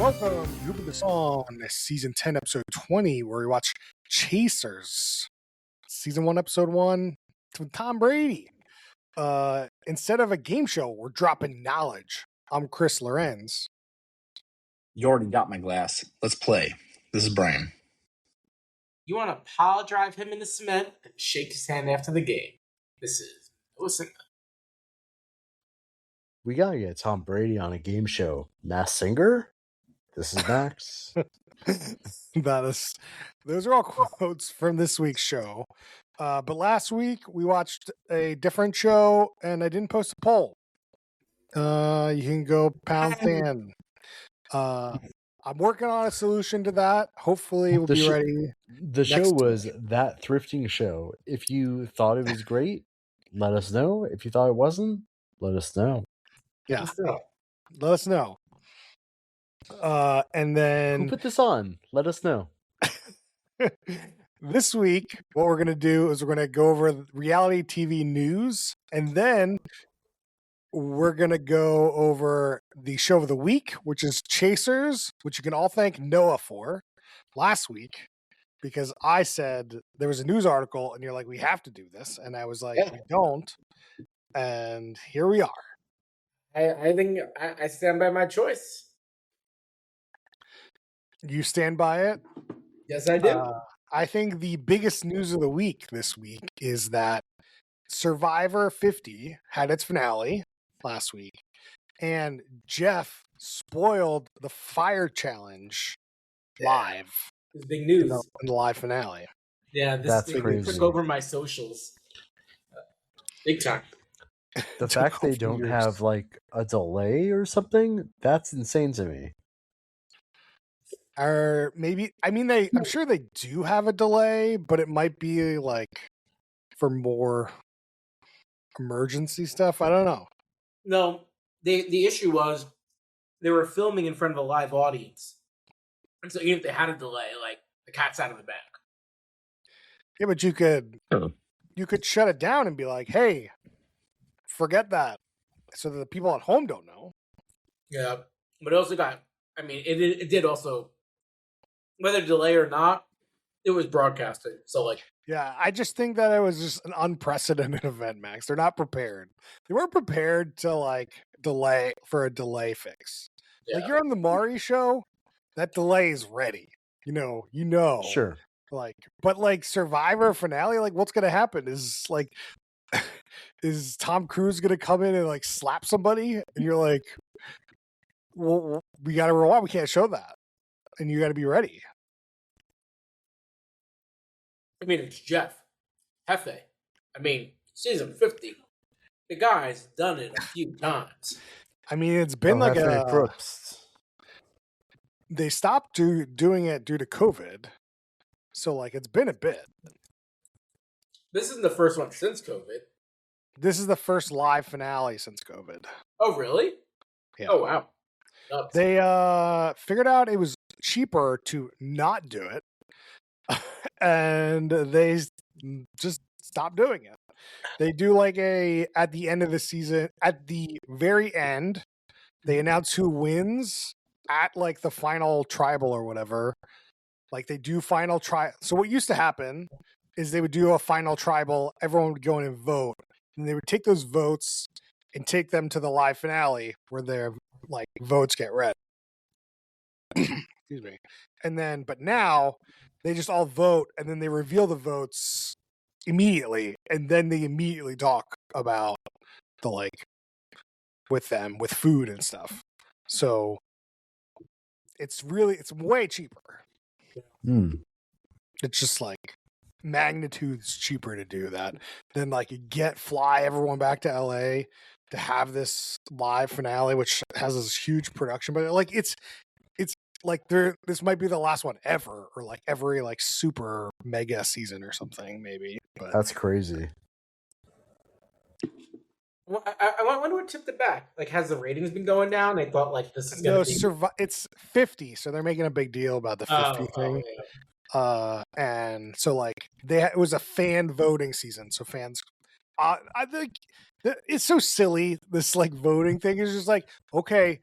Welcome to Hoop of the Song, Season 10, Episode 20, where we watch Chasers. Season 1, Episode 1, with Tom Brady. Instead of a game show, we're dropping knowledge. I'm Chris Lorenz. You already got my glass. Let's play. This is Brian. You want to power drive him in the cement and shake his hand after the game. This is listen. We gotta get Tom Brady on a game show. Masked Singer? This is Max. Those are all quotes from this week's show. But last week we watched a different show and I didn't post a poll. You can go pound sand. I'm working on a solution to that. Hopefully we'll be ready. The show was That Thrifting Show. If you thought it was great, let us know. If you thought it wasn't, let us know. Yeah. Let us know. And then who put this on? Let us know. This week, what we're going to do is we're going to go over reality TV news, and then we're going to go over the show of the week, which is Chasers, which you can all thank Noah for last week, because I said there was a news article, and you're like, we have to do this. And I was like, we don't. And here we are. I think I stand by my choice. You stand by it? Yes, I do. I think the biggest news of the week this week is that Survivor 50 had its finale last week, and Jeff spoiled the fire challenge live. It's big news in the live finale. Yeah, this thing took over my socials. Big time. The fact they don't have like a delay or something, that's insane to me. Or maybe, I'm sure they do have a delay, but it might be like for more emergency stuff. I don't know. No, the issue was they were filming in front of a live audience. And so even if they had a delay, like the cat's out of the bag. Yeah, but you could shut it down and be like, hey, forget that. So that the people at home don't know. Yeah. But it also it did also, whether delay or not, it was broadcasted. So yeah, I just think that it was just an unprecedented event, Max. They're not prepared. They weren't prepared to delay for a delay fix. Yeah. Like you're on the Maury show, that delay is ready. You know. Sure. But Survivor finale, what's gonna happen is is Tom Cruise gonna come in and slap somebody, and you're like, well, we gotta rewind. We can't show that, and you got to be ready. I mean, it's Jeff Hefe. Season 50. The guy's done it a few times. It's been they stopped doing it due to COVID, so it's been a bit. This isn't the first one since COVID. This is the first live finale since COVID. Oh, really? Yeah. Oh, wow. They figured out it was cheaper to not do it, and they just stopped doing it. They do at the end of the season, at the very end, they announce who wins at the final tribal or whatever. They do final So what used to happen is they would do a final tribal, everyone would go in and vote, and they would take those votes and take them to the live finale where their votes get read. Excuse me. But now they just all vote and then they reveal the votes immediately, and then they immediately talk about the with them with food and stuff. So it's way cheaper. It's just magnitudes cheaper to do that than fly everyone back to LA to have this live finale, which has this huge production, but it's this might be the last one ever, or every super mega season or something, maybe. But that's crazy. Well, I wonder what tipped it back. has the ratings been going down? They thought this is going to be... It's 50, so they're making a big deal about the 50 thing. Yeah. And so it was a fan voting season, so fans. I think it's so silly. This voting thing is just okay.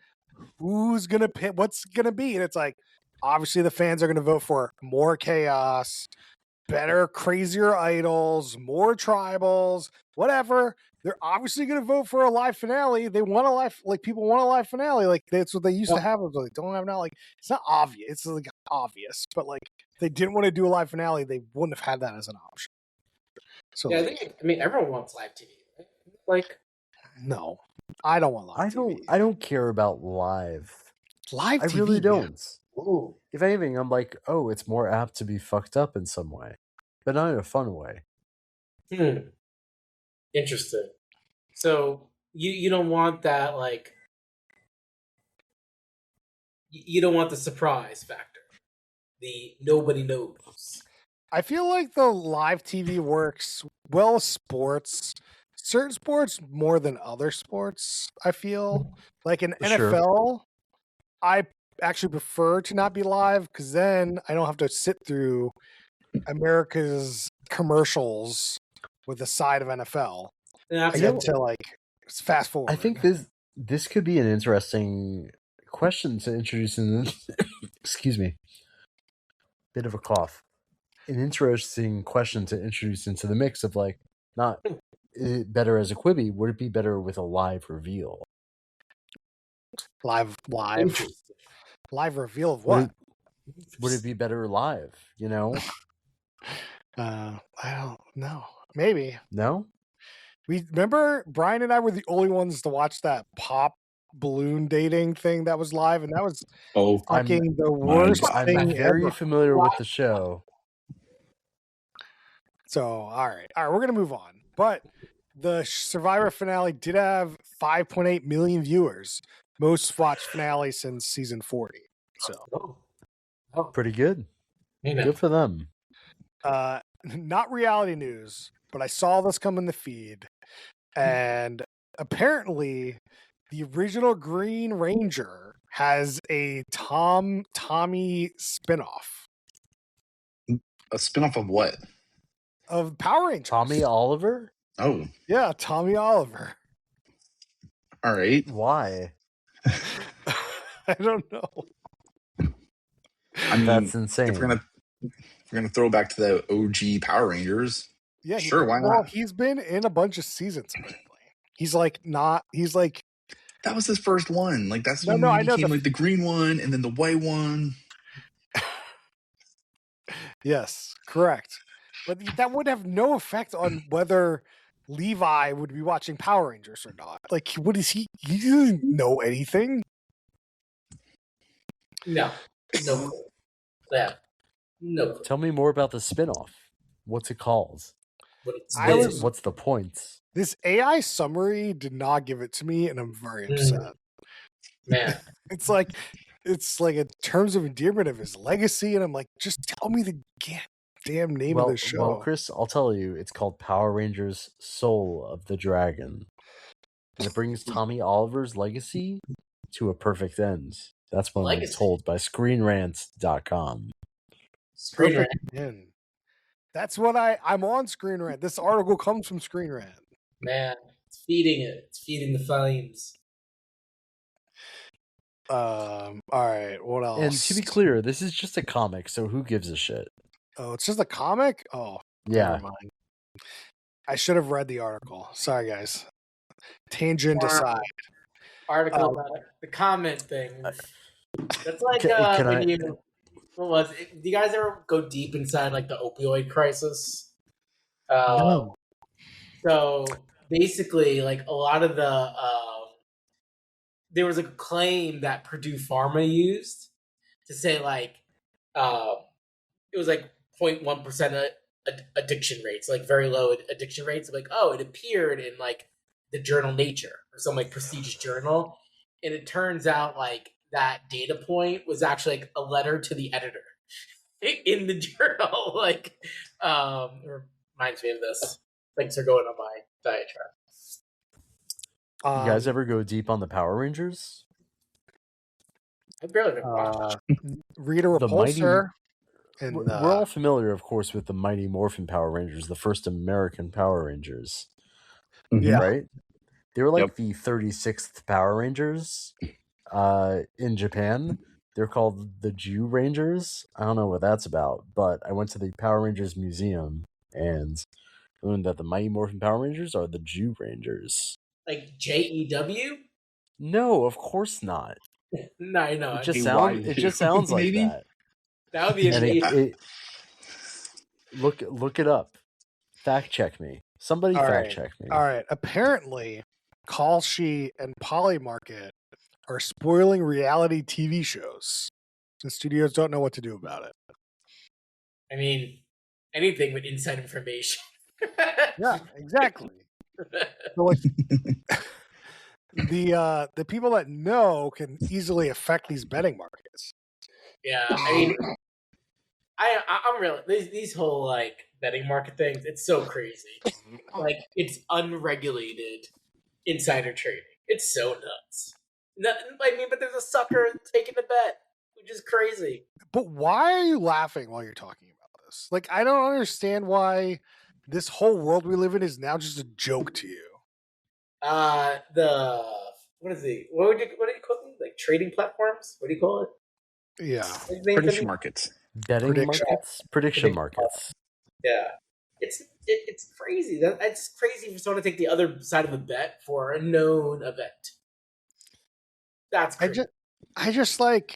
who's gonna pick, what's gonna be, and it's like obviously the fans are gonna vote for more chaos, better, crazier idols, more tribals, whatever. They're obviously going to vote for a live finale. They want a live, like people want a live finale. Like that's what they used to have. Like don't have now. Like it's not obvious. It's like obvious, but like if they didn't want to do a live finale, they wouldn't have had that as an option. So yeah, like, I mean, everyone wants live TV. Right? Like, no, I don't want live TV. I don't care about live. Live I TV, really man. don't. ooh, If anything, I'm like, oh, it's more apt to be fucked up in some way, but not in a fun way. Interesting. So you don't want that, like, you don't want the surprise factor. The nobody knows. I feel like the live TV works well with sports. Certain sports more than other sports, I feel. Like in Sure. NFL, I actually prefer to not be live because then I don't have to sit through America's commercials with the side of NFL. And I get to like fast forward. I think this could be an interesting question to introduce in excuse me. Bit of a cough. An interesting question to introduce into the mix of like, not is it better as a Quibi, would it be better with a live reveal? live Interesting. live reveal of what? Would it be better live, you know? I don't know. Maybe. No? We remember Brian and I were the only ones to watch that pop balloon dating thing that was live, and that was fucking the worst God. thing I'm very ever. familiar with the show. So, all right, we're gonna move on. But the Survivor finale did have 5.8 million viewers, most watched finale since season 40. So, Pretty good. Amen. Good for them. not reality news, but I saw this come in the feed, and apparently, the original Green Ranger has a Tommy spinoff A spinoff of what? of Power Rangers. Tommy Oliver? Oh, Yeah, Tommy Oliver. all right. Why? I don't know. I mean, That's insane. If we're gonna throw back to the OG Power Rangers, Yeah, sure, why well, not? he's been in a bunch of seasons apparently. He's like That was his first one. Like that's No, when no, he I know became like the green one and then the white one. Yes, correct. But that would have no effect on whether Levi would be watching Power Rangers or not. Like, what is he? He doesn't know anything. No. Yeah. No. Tell me more about the spinoff. What's it called? What's the points? This AI summary did not give it to me, and I'm very upset. Man. It's like in terms of endearment of his legacy, and I'm like, just tell me the damn name of the show. Well, Chris, I'll tell you, it's called Power Rangers Soul of the Dragon. And it brings Tommy Oliver's legacy to a perfect end. That's what I'm told by ScreenRant.com. Screen Rant. End. That's what I'm on Screen Rant. This article comes from Screen Rant. Man, it's feeding it. It's feeding the flames. All right, what else? And to be clear, this is just a comic, so who gives a shit? Oh, it's just a comic? Oh, yeah. Never mind. I should have read the article. Sorry, guys. Tangent aside. Article about it. The comment thing. That's like what was it? Do you guys ever go deep inside like the opioid crisis? No. So basically, like a lot of the there was a claim that Purdue Pharma used to say like it was like 0.1% addiction rates, like very low addiction rates. Like, oh, it appeared in like the journal Nature or some like prestigious journal, and it turns out like that data point was actually like a letter to the editor in the journal. Like, it reminds me of this. Thanks for going on my diatribe. You guys ever go deep on the Power Rangers? I barely watched Rita Repulsor. We're all familiar, of course, with the Mighty Morphin Power Rangers, the first American Power Rangers. Yeah. Right? They were like the 36th Power Rangers. in Japan. They're called the Jew Rangers. I don't know what that's about, but I went to the Power Rangers Museum and learned that the Mighty Morphin Power Rangers are the Jew Rangers. Like JEW? No, of course not. No, I know. It just AYU, sounds like maybe? that. That would be And amazing. look it up. Fact check me. Somebody All fact right. check me. All right. Apparently, Kalshi and Polymarket are spoiling reality TV shows. And studios don't know what to do about it. I mean, anything with inside information. Yeah, exactly. So like the people that know can easily affect these betting markets. Yeah, I mean, I'm really these whole like betting market things. It's so crazy. Like it's unregulated insider trading. It's so nuts. I mean, but there's a sucker taking the bet, which is crazy. But why are you laughing while you're talking about this? Like, I don't understand why this whole world we live in is now just a joke to you. The what is it? What do you call them? Like trading platforms? What do you call it? Yeah. What's the name for Prediction it? markets. Betting Prediction. markets? Prediction markets. Yeah, it's crazy. It's crazy for someone to take the other side of a bet for a known event. That's crazy. I just like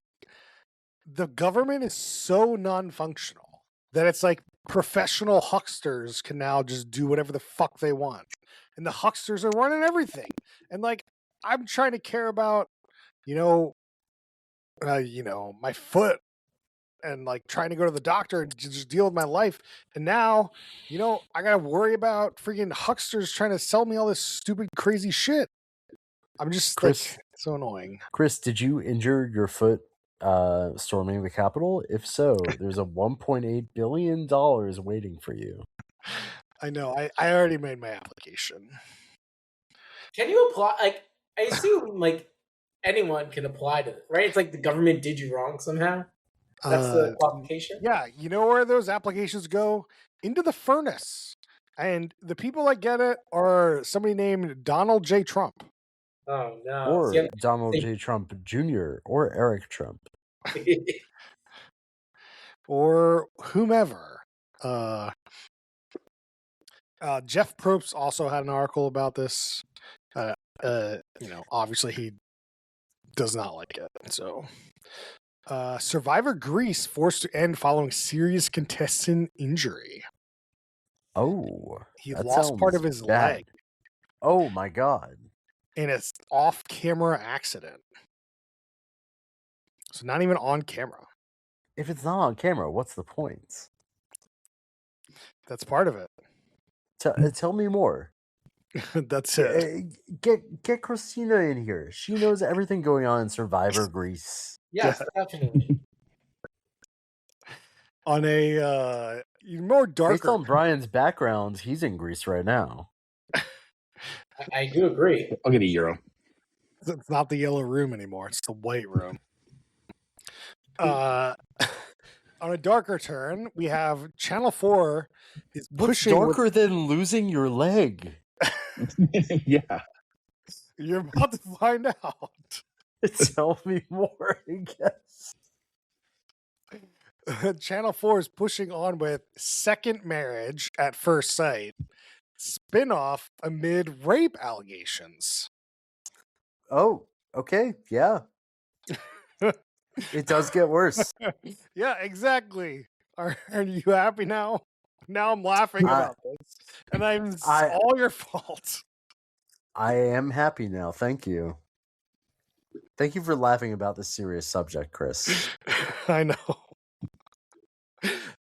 the government is so non-functional that it's like professional hucksters can now just do whatever the fuck they want. And the hucksters are running everything. And like I'm trying to care about, my foot and like trying to go to the doctor and just deal with my life. And now, I got to worry about freaking hucksters trying to sell me all this stupid, crazy shit. I'm just Chris, like so annoying. Chris, did you injure your foot storming the Capitol? If so, there's a $1.8 billion waiting for you. I know. I already made my application. Can you apply? Like, I assume like anyone can apply to it, right? It's like the government did you wrong somehow. That's the qualification. Yeah, you know where those applications go? Into the furnace. And the people that get it are somebody named Donald J. Trump. Oh no! Or See, Donald J. Trump Jr. or Eric Trump. Or whomever. Jeff Probst also had an article about this. Obviously he does not like it. So, Survivor Greece forced to end following serious contestant injury. Oh, He lost part of his leg. Oh my god! In an off-camera accident. So not even on camera. If it's not on camera, what's the point? That's part of it. Tell me more. That's it. Get Christina in here. She knows everything going on in Survivor Greece. Yes, definitely. On a more darker. Based on Brian's background, he's in Greece right now. I do agree. I'll get a euro. It's not the yellow room anymore. It's the white room. On a darker turn, we have Channel 4 is pushing. What's darker than losing your leg? Yeah. You're about to find out. Tell me more, I guess. Channel 4 is pushing on with Second Marriage at First Sight spin-off amid rape allegations. Oh, okay. Yeah. It does get worse. Yeah, exactly. Are you happy now? Now I'm laughing about this. And it's all your fault. I am happy now. Thank you. Thank you for laughing about this serious subject, Chris. I know.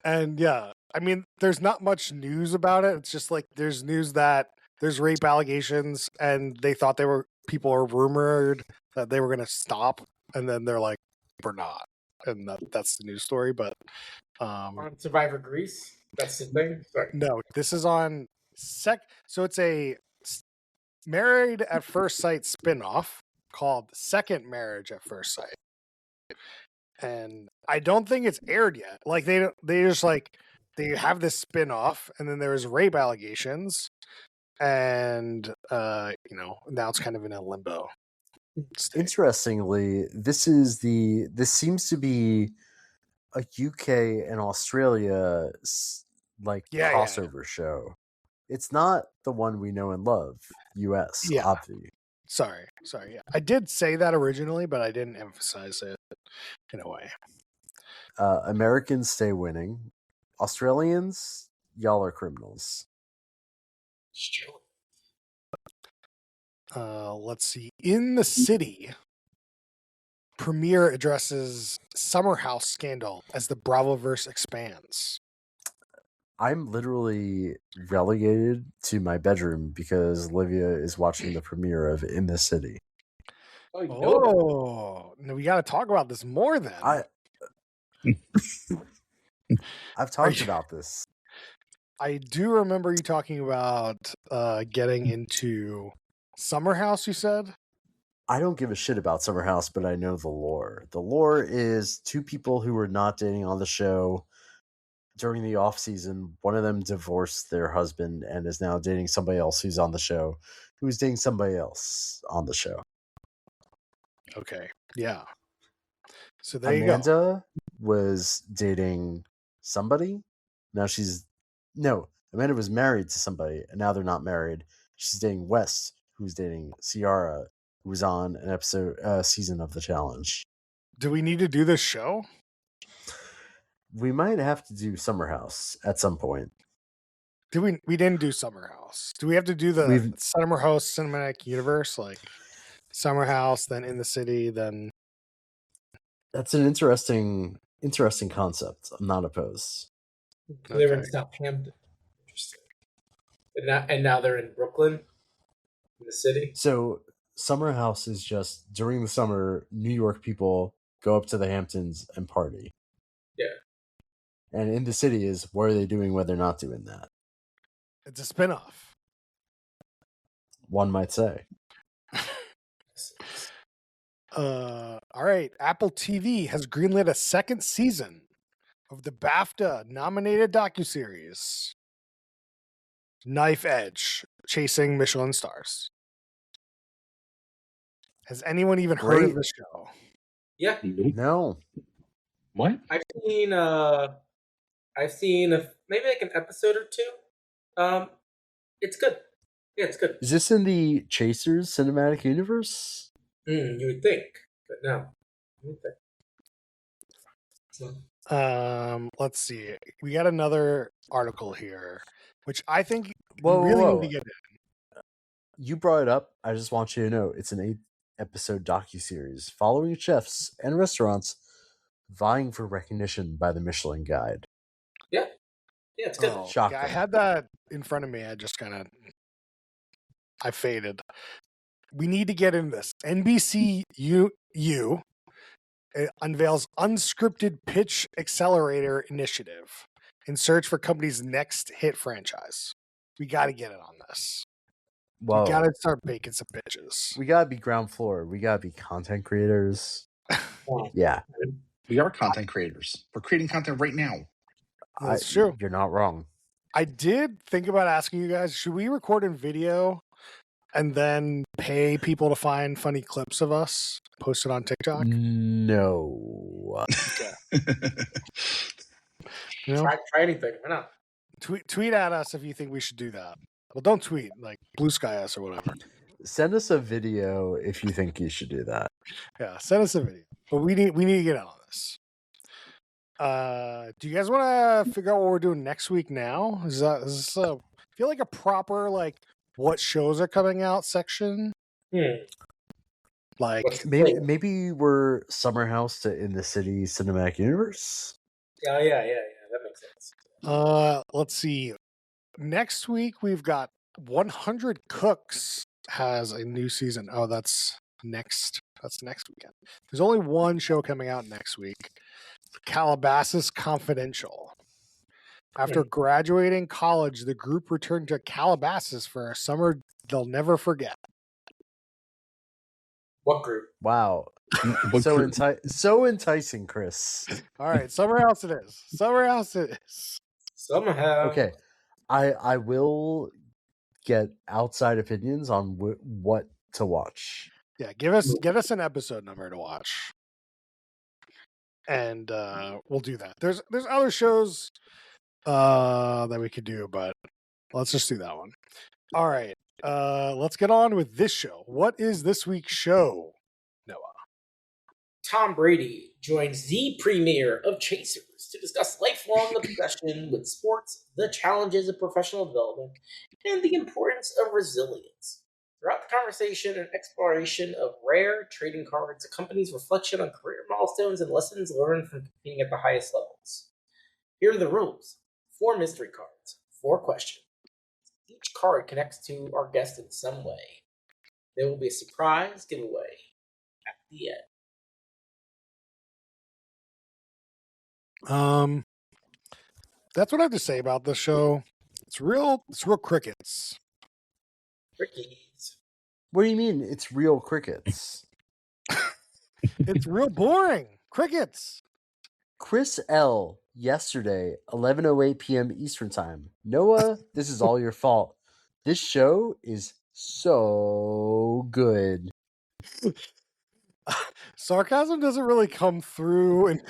And yeah, I mean, there's not much news about it. It's just like there's news that there's rape allegations and they thought people are rumored that they were going to stop. And then they're like, we're not. And that's the news story. But on Survivor Greece, that's the thing. Sorry. No, this is on so it's a Married at First Sight spinoff called Second Marriage at First Sight. And I don't think it's aired yet. Like they just like they have this spinoff and then there's rape allegations and now it's kind of in a limbo. state. Interestingly, this seems to be a UK and Australia Yeah. crossover show. It's not the one we know and love, US, Yeah. obviously. Sorry. Yeah. I did say that originally, but I didn't emphasize it in a way. Americans stay winning. Australians, y'all are criminals. Let's see. In the City, Premiere addresses Summer House scandal as the Bravoverse expands. I'm literally relegated to my bedroom because Olivia is watching the premiere of In the City. Oh, no, we got to talk about this more then. I've talked about this. I do remember you talking about getting into Summer House, you said? I don't give a shit about Summer House, but I know the lore. The lore is two people who were not dating on the show during the off season. One of them divorced their husband and is now dating somebody else who's on the show, who's dating somebody else on the show. Okay, yeah. So there you go. Amanda was dating somebody. Now Amanda was married to somebody, and now they're not married. She's dating West, who's dating Ciara, who was on an season of The Challenge. Do we need to do this show? We might have to do Summer House at some point. We didn't do Summer House. Do we have to do the Summer House cinematic universe, like Summer House, then In the City, then? That's an interesting concept. I'm not opposed. They were in Southampton. Interesting. And now they're in Brooklyn, in the city. So Summer House is just during the summer, New York people go up to the Hamptons and party. Yeah. And In the City is what are they doing when they're not doing that? It's a spinoff. One might say. All right. Apple TV has greenlit a second season of the BAFTA-nominated docuseries Knife Edge, Chasing Michelin Stars. Has anyone even heard of this show? Yeah. No. What? I've seen maybe like an episode or two. It's good. Yeah, it's good. Is this in the Chasers cinematic universe? You would think, but no. Let's see. We got another article here, which I think Whoa, we really need to get in. You brought it up. I just want you to know it's an 8-episode docuseries following chefs and restaurants vying for recognition by the Michelin Guide. Yeah, it's good. Oh, yeah, I had that in front of me. I faded. We need to get in this. NBC U unveils unscripted pitch accelerator initiative in search for company's next hit franchise. We got to get it on this. Whoa. We got to start making some pitches. We got to be ground floor. We got to be content creators. Yeah. We are content creators. We're creating content right now. That's true. You're not wrong. I did think about asking you guys, should we record in video and then pay people to find funny clips of us, post it on TikTok? No. Okay. Try anything. Why not? Tweet at us if you think we should do that. Well, don't tweet, like Blue Sky us or whatever. Send us a video if you think you should do that. Yeah, send us a video. But we need to get on this. Do you guys want to figure out what we're doing next week now? Is this feel like a proper like what shows are coming out section? Like maybe we're Summer House to In the City cinematic universe. Yeah, that makes sense. Let's see. Next week we've got 100 Cooks has a new season. Oh, that's next weekend. There's only one show coming out next week. Calabasas Confidential. After graduating college, the group returned to Calabasas for a summer they'll never forget. What group? Wow. So enticing, Chris. All right, Summer House it is. Summer House it is. Somehow. Okay. I will get outside opinions on what to watch. Yeah, give us an episode number to watch, and we'll do that. There's other shows that we could do, but let's just do that one. All right, let's get on with this show. What is this week's show, Noah? Tom Brady joins the premiere of Chasers to discuss lifelong obsession with sports, the challenges of professional development, and the importance of resilience. Throughout the conversation, an exploration of rare trading cards accompanies reflection on career milestones and lessons learned from competing at the highest levels. Here are the rules. 4 mystery cards, 4 questions. Each card connects to our guest in some way. There will be a surprise giveaway at the end. That's what I have to say about this show. It's real crickets. Ricky's. What do you mean? It's real crickets. It's real boring. Crickets. Chris L. Yesterday, 11:08 p.m. Eastern Time. Noah, this is all your fault. This show is so good. Sarcasm doesn't really come through in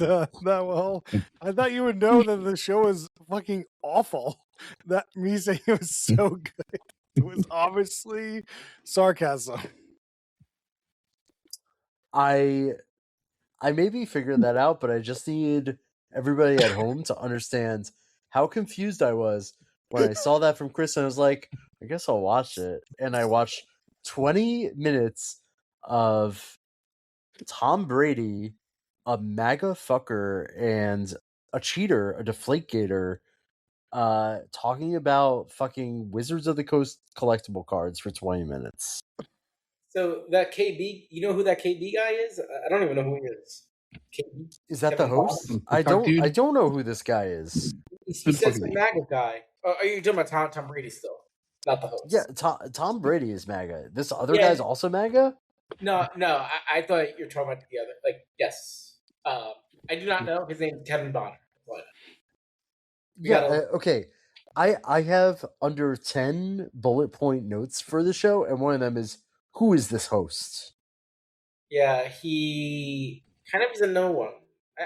that well. I thought you would know that the show is fucking awful. That me saying it was so good. It was obviously sarcasm. I maybe figured that out, but I just need everybody at home to understand how confused I was when I saw that from Chris, and I was like, I guess I'll watch it. And I watched 20 minutes of Tom Brady, a MAGA fucker and a cheater, a deflategator, talking about fucking Wizards of the Coast collectible cards for 20 minutes. So that KB, you know who that KB guy is? I don't even know who he is. KB? Is that Kevin the host? Bond? I Dude. don't know who this guy is. He says the MAGA guy. Oh, are you talking about Tom Brady still? Not the host. Yeah, Tom Brady is MAGA. This other Yeah. guy's also MAGA? No, I thought you were talking about the other. Like, yes. I do not know. His name is Kevin Bonner. But Okay. I have under 10 bullet point notes for the show, and one of them is, who is this host? yeah, he kind of is a no one.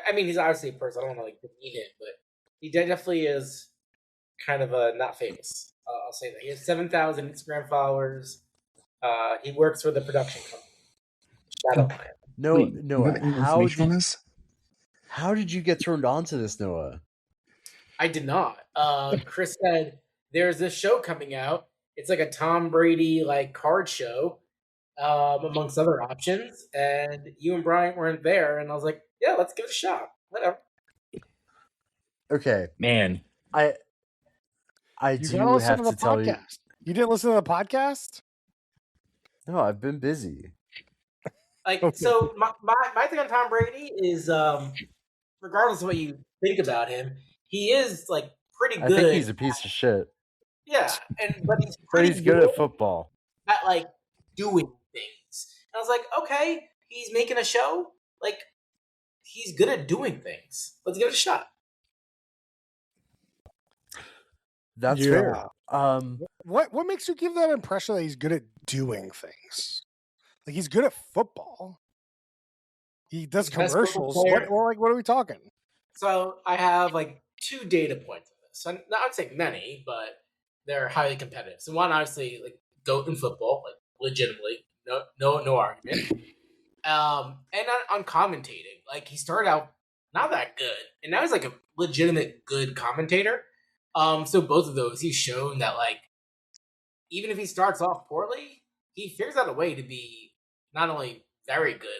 I mean, he's obviously a person. I don't want to demean him, but he definitely is kind of not famous. I'll say that. He has 7,000 Instagram followers. He works for the production company. Shadowline. No, Wait, Noah, you got any information on this? how did you get turned on to this, Noah? I did not. Chris said there's this show coming out. It's like a Tom Brady card show, amongst other options. And you and Brian weren't there, and I was like, yeah, let's give it a shot. Whatever. Okay, Man, I You do gotta listen have to the to tell you. podcast. You didn't listen to the podcast? No, I've been busy. So my thing on Tom Brady is, regardless of what you think about him, he is pretty I good. think he's a piece of shit. Yeah, but he's But pretty he's good at football. at doing things. And I was like, okay, he's making a show. He's good at doing things. Let's give it a shot. That's Yeah. fair. What makes you give that impression that he's good at doing things? He's good at football. He does He's the best football commercials. player. What are we talking? So I have 2 data points on this. So not saying many, but they're highly competitive. So one, obviously, GOAT in football, legitimately, no argument. And on commentating, he started out not that good, and now he's a legitimate good commentator. So both of those, he's shown that even if he starts off poorly, he figures out a way to be not only very good,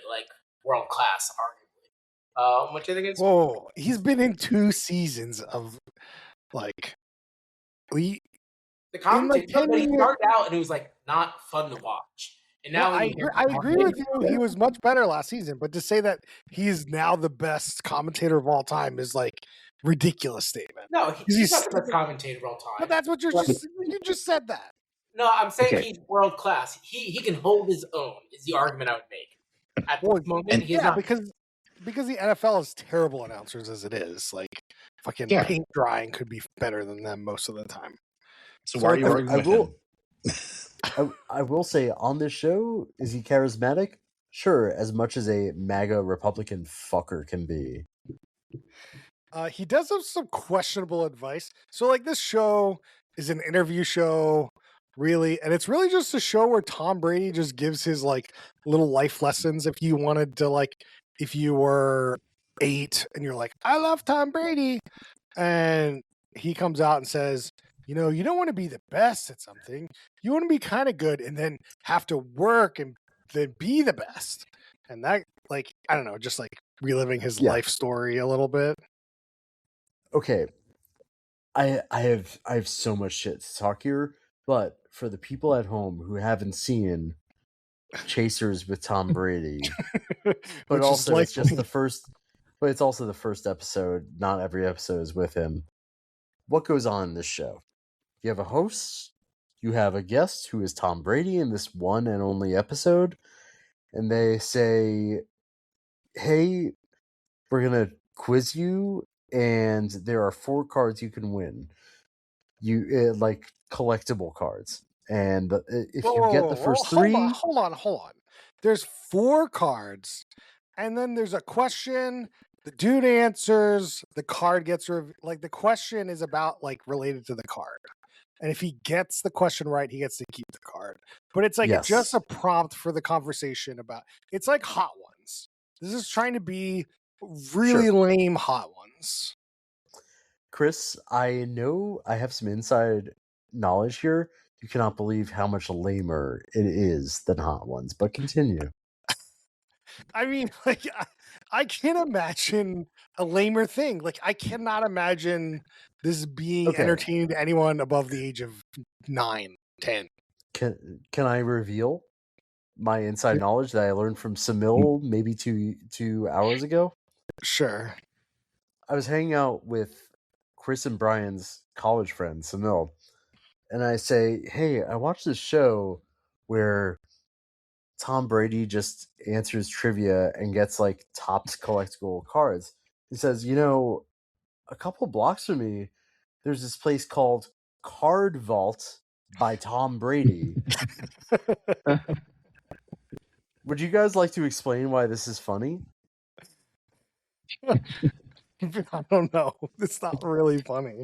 world class, arguably. Which I think is Whoa, he's been in 2 seasons of the commentator. But he started out and it was not fun to watch. And now I agree with you. He was much better last season, but to say that he's now the best commentator of all time is ridiculous statement. No, he's not the best commentator of all time. But that's what you just said that. No, I'm saying Okay. he's world class. He can hold his own. Is the argument I would make at this moment. He's Yeah, not because the NFL is terrible announcers as it is. Fucking Yeah. paint drying could be better than them most of the time. so why are you arguing with him? I will say on this show, is he charismatic? Sure, as much as a MAGA Republican fucker can be. He does have some questionable advice. So, like, this show is an interview show, really, and it's really just a show where Tom Brady just gives his like little life lessons. If you wanted to, like, if you were 8 and you're like, I love Tom Brady, and he comes out and says, you know, you don't want to be the best at something. You want to be kind of good and then have to work and then be the best. And that, like, I don't know, just like reliving his life story a little bit. Okay, I have so much shit to talk here, but for the people at home who haven't seen Chasers with Tom Brady, but also it's just the first, but it's also the first episode. Not every episode is with him. What goes on in this show? You have a host, you have a guest who is Tom Brady in this one and only episode, and they say, "Hey, we're gonna quiz you, and there are 4 cards you can win. You like collectible cards, and if you get the first 3, hold on. There's 4 cards, and then there's a question. The dude answers. The card gets like the question is about like related to the card, and if he gets the question right, he gets to keep the card. But it's like just a prompt for the conversation about. It's like Hot Ones. This is trying to be really lame Hot Ones. Chris, I know I have some inside knowledge here. You cannot believe how much lamer it is than Hot Ones, but continue. I mean, like, I can't imagine a lamer thing. Like, I cannot imagine this being entertaining to anyone above the age of 9, 10. Can I reveal my inside knowledge that I learned from Samil maybe two hours ago? Sure. I was hanging out with Chris and Brian's college friend, Samil, and I say, hey, I watched this show where Tom Brady just answers trivia and gets like topped collectible cards. He says, you know, a couple blocks from me, there's this place called Card Vault by Tom Brady. Would you guys like to explain why this is funny? I don't know. It's not really funny.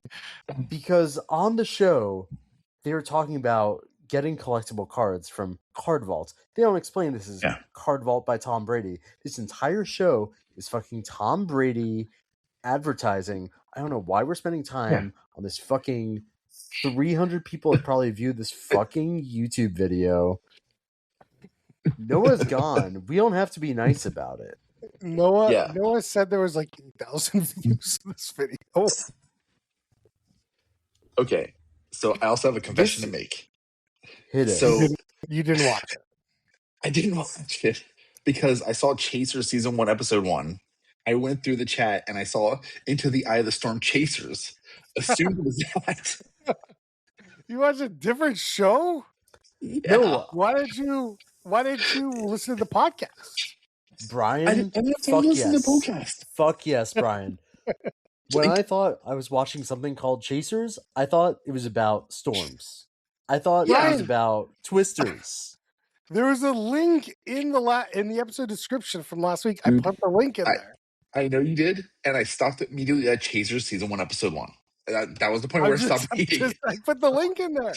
Because on the show, they were talking about getting collectible cards from Card Vault. They don't explain this is Card Vault by Tom Brady. This entire show is fucking Tom Brady advertising. I don't know why we're spending time on this fucking 300 people have probably viewed this fucking YouTube video. Noah's gone. We don't have to be nice about it. Noah said there was like 8,000 views in this video. Okay, so I also have a confession to make. Hit it. So you didn't watch it. I didn't watch it because I saw Chasers season 1, episode 1. I went through the chat and I saw Into the Eye of the Storm Chasers. Assumed it was that. You watched a different show? Yeah. No. Why did you listen to the podcast? Brian, I didn't have to listen to the podcast. Fuck yes, Brian. When I thought I was watching something called Chasers, I thought it was about storms. I thought it was about twisters. There was a link in the episode description from last week. Dude, I put the link in there. I know you did, and I stopped immediately at Chasers season 1, episode 1. That was the point where I stopped reading. I put the link in there.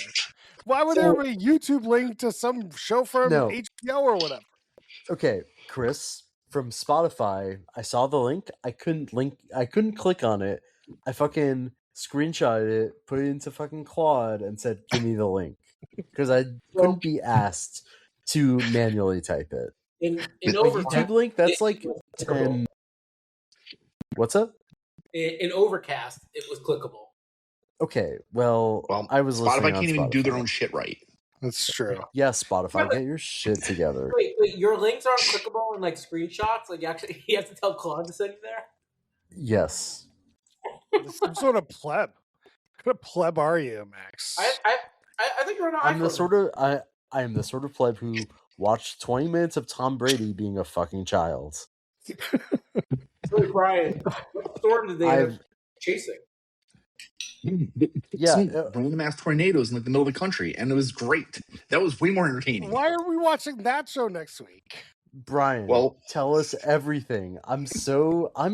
Why would there be a YouTube link to some show from HBO or whatever? Okay, Chris, from Spotify, I saw the link. I couldn't click on it. I fucking screenshotted it, put it into fucking Claude, and said, "Give me the link," because I couldn't be asked to manually type it. In YouTube link, that's like 10. What's up? In Overcast, it was clickable. Okay, well I was listening. Spotify can't even do their own shit right. That's true. Yeah, Spotify, get your shit together. Wait, your links aren't clickable in like screenshots? Like you have to tell Claude to send you there? Yes. Some sort of pleb. What kind of pleb are you, Max? I think you're on I'm the sort of I am the sort of pleb who watched 20 minutes of Tom Brady being a fucking child. Brian, what storm did they have chasing? Yeah, Some random ass tornadoes in like the middle of the country, and it was great. That was way more entertaining. Why are we watching that show next week? Brian, Well- tell us everything. I'm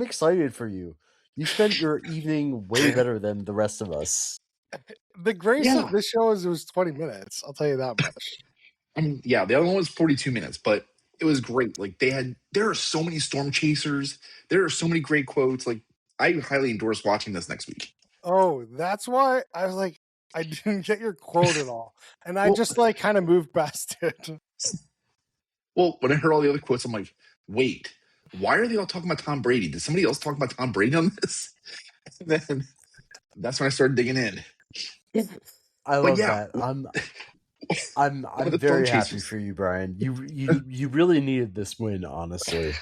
excited for you. You spent your evening way better than the rest of us. The grace Yeah. of this show is it was 20 minutes. I'll tell you that much. I mean, yeah, the other one was 42 minutes, but it was great. Like there are so many storm chasers. There are so many great quotes. Like I highly endorse watching this next week. Oh, that's why I was like, I didn't get your quote at all. And I Well- just like kind of moved past it. Well, when I heard all the other quotes, I'm like, wait, why are they all talking about Tom Brady? Did somebody else talk about Tom Brady on this? And then that's when I started digging in. I But love yeah. that. I'm the very storm happy chasers. for you, Brian. You really needed this win, honestly.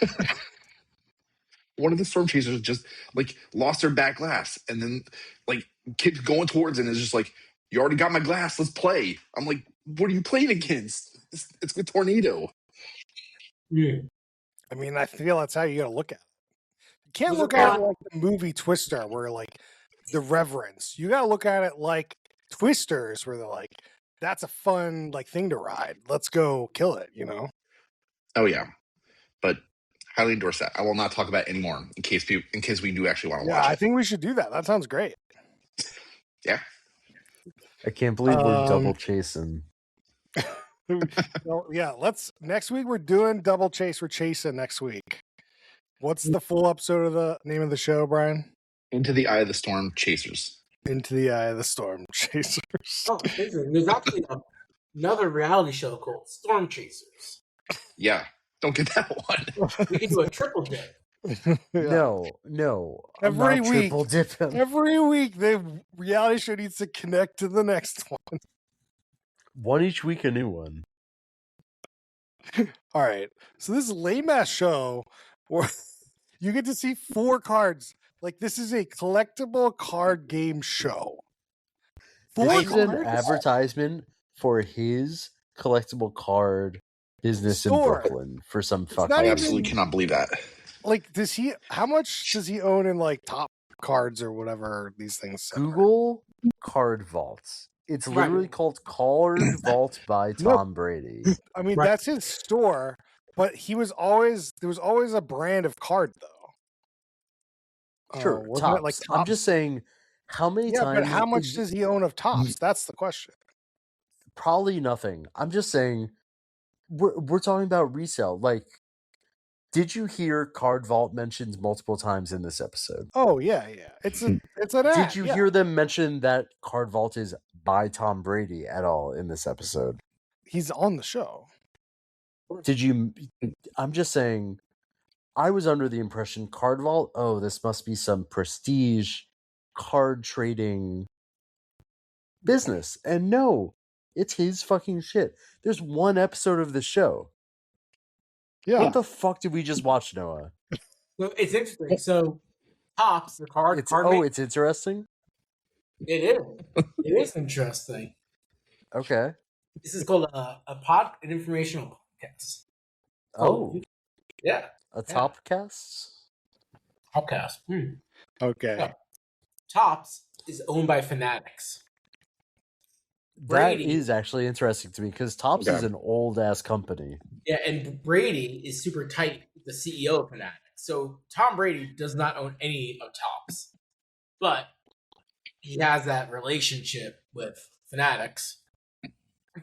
One of the storm chasers just like lost their back glass, and then like kids going towards it and is just like, you already got my glass, let's play. I'm like, what are you playing against? It's a tornado. I mean, I feel that's how you got to look at it. You can't Was look it at it not- like the movie Twister, where like the reverence. You got to look at it like Twisters, where they're like, that's a fun like thing to ride. Let's go kill it, you know? Oh yeah, but highly endorse that. I will not talk about it anymore in case we do actually want to Yeah, watch I it. think we should do that. That sounds great. Yeah. I can't believe we're double chasing. Well, yeah, next week we're doing Double Chase. We're chasing next week. What's the full episode of the name of the show, Brian? Into the Eye of the Storm Chasers. Into the Eye of the Storm Chasers. Oh, there's actually another reality show called Storm Chasers. Yeah, don't get that one. We can do a triple dip. Yeah. No. I'm Every not week. triple dipping. Every week, the reality show needs to connect to the next one. One each week, a new one. All right. So this lame ass show where you get to see 4 cards. Like this is a collectible card game show. This is an cards? advertisement for his collectible card business in Store. Brooklyn for some not fucking I even- absolutely cannot believe that. Like, how much does he own in like top cards or whatever these things are? Google Card Vaults. It's literally called Card Vault by Tom Brady. I mean, Right. that's his store, but there was always a brand of card though. Sure, wasn't it Tops. like I'm Topps? just saying, how many Yeah, times? but how much does he own of Tops? That's the question. Probably nothing. I'm just saying, we're talking about resale. Like, did you hear Card Vault mentioned multiple times in this episode? Oh yeah. It's an ad. Did you yeah. hear them mention that Card Vault is by Tom Brady at all in this episode? He's on the show. Did you? I'm just saying, I was under the impression Card Vault, oh, this must be some prestige card trading business. And no, it's his fucking shit. There's one episode of the show. Yeah. What the fuck did we just watch, Noah? So it's interesting. So Tops, the card It's maker- it's interesting. it is. It is interesting. Okay. This is called an informational podcast. Oh, Yeah, a top cast? podcast. Okay. Yeah. Tops is owned by Fanatics. That Brady. is actually interesting to me because Tops Okay. is an old ass company. Yeah, and Brady is super tight with the CEO of Fanatics. So Tom Brady does not own any of Tops, but he has that relationship with Fanatics.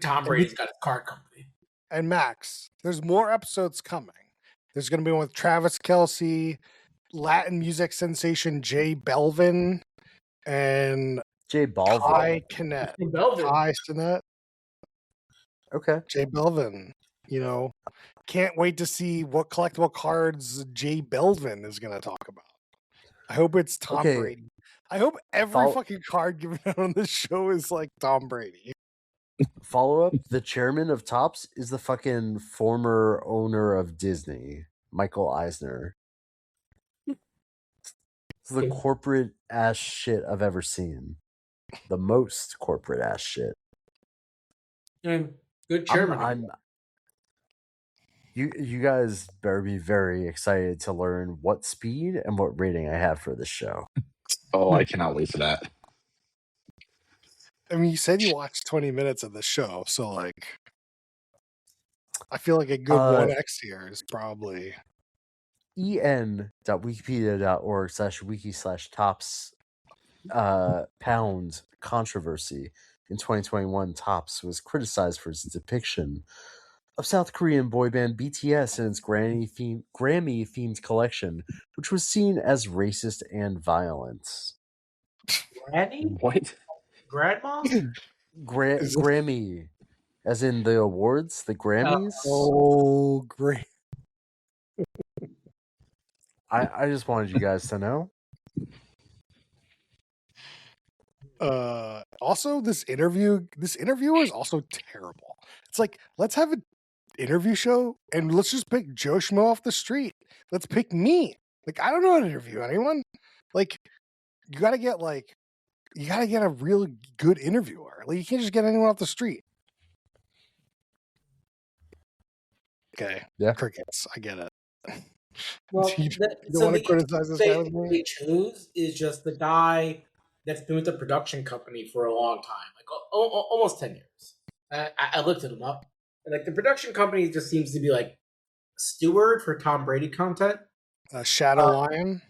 Tom Brady's got his card company. And Max, there's more episodes coming. There's going to be one with Travis Kelce, Latin music sensation Jay Belvin, and Jay Balvin. Kai Kinnett. In Belgium, Kai Sinet, Okay. Jay Belvin. You know, can't wait to see what collectible cards Jay Belvin is going to talk about. I hope it's Tom Okay. Brady. I hope every Fol- fucking card given out on this show is like Tom Brady. Follow up: the chairman of Tops is the fucking former owner of Disney, Michael Eisner. It's the corporate ass shit I've ever seen. The most corporate ass shit. and good chairman. I'm you guys better be very excited to learn what speed and what rating I have for this show. Oh, I cannot wait for that. I mean, you said you watched 20 minutes of the show, so like, I feel like a good 1x here is probably en.wikipedia.org/wiki/tops pound controversy. In 2021, Tops was criticized for its depiction of South Korean boy band BTS and its Grammy-themed collection, which was seen as racist and violent. Granny? What? Grandma? is this, Grammy, as in the awards, the Grammys. oh great. I just wanted you guys to know. Also, this interviewer is also terrible. It's like, let's have an interview show and let's just pick Joe Schmo off the street. Let's pick me. Like, I don't know how to interview anyone. Like, you gotta get a real good interviewer. Like, you can't just get anyone off the street. Okay. Yeah. Crickets. I get it. Well, You don't want to criticize this guy with me? They chose is just the guy that's been with the production company for a long time, like almost 10 years. I looked at him up, and like the production company just seems to be like a steward for Tom Brady content. Shadow Lion.